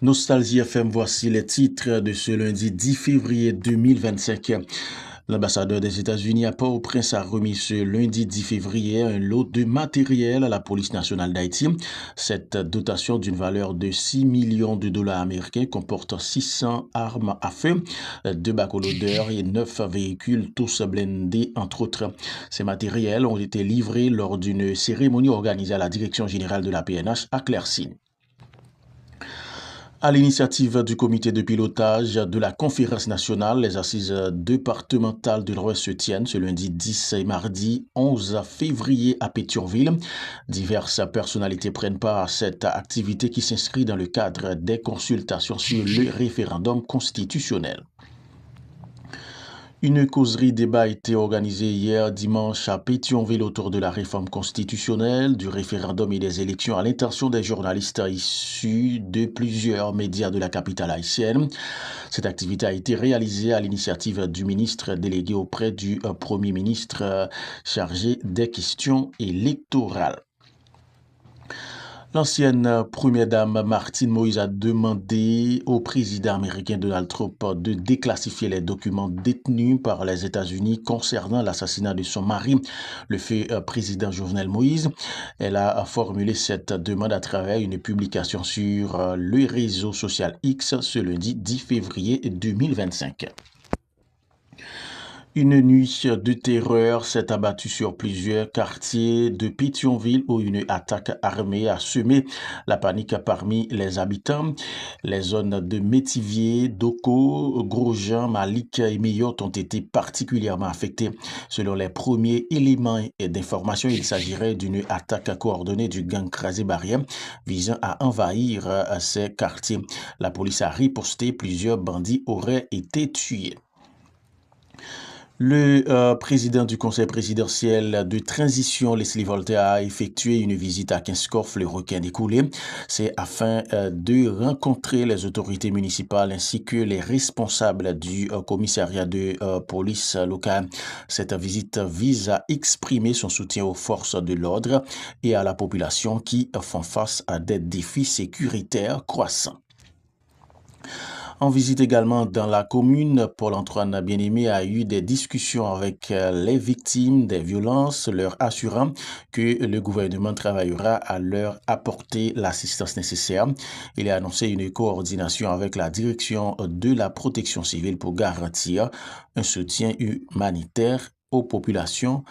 Nostalgie FM, voici les titres de ce lundi 10 février 2025. L'ambassadeur des États-Unis à Port-au-Prince a remis ce lundi 10 février un lot de matériel à la police nationale d'Haïti. Cette dotation d'une valeur de 6 millions de dollars américains comporte 600 armes à feu, 2 bacolodeurs et 9 véhicules, tous blindés entre autres. Ces matériels ont été livrés lors d'une cérémonie organisée à la Direction générale de la PNH à Claircy. À l'initiative du comité de pilotage de la conférence nationale, les assises départementales de l'Ouest se tiennent ce lundi 10 et mardi 11 février à Pétionville. Diverses personnalités prennent part à cette activité qui s'inscrit dans le cadre des consultations sur le référendum constitutionnel. Une causerie débat a été organisée hier dimanche à Pétionville autour de la réforme constitutionnelle, du référendum et des élections à l'intention des journalistes issus de plusieurs médias de la capitale haïtienne. Cette activité a été réalisée à l'initiative du ministre délégué auprès du Premier ministre chargé des questions électorales. L'ancienne première dame Martine Moïse a demandé au président américain Donald Trump de déclassifier les documents détenus par les États-Unis concernant l'assassinat de son mari, le fait président Jovenel Moïse. Elle a formulé cette demande à travers une publication sur le réseau social X ce lundi 10 février 2025. Une nuit de terreur s'est abattue sur plusieurs quartiers de Pétionville où une attaque armée a semé la panique parmi les habitants. Les zones de Métivier, Doko, Grosjean, Malik et Mayotte ont été particulièrement affectées. Selon les premiers éléments d'information, il s'agirait d'une attaque coordonnée du gang Krasé Barrière visant à envahir ces quartiers. La police a riposté, plusieurs bandits auraient été tués. Le président du conseil présidentiel de transition, Leslie Voltaire, a effectué une visite à Kinskov, le requin découlé. C'est afin de rencontrer les autorités municipales ainsi que les responsables du commissariat de police locale. Cette visite vise à exprimer son soutien aux forces de l'ordre et à la population qui font face à des défis sécuritaires croissants. En visite également dans la commune, Paul-Antoine Bien-Aimé a eu des discussions avec les victimes des violences, leur assurant que le gouvernement travaillera à leur apporter l'assistance nécessaire. Il a annoncé une coordination avec la direction de la protection civile pour garantir un soutien humanitaire aux populations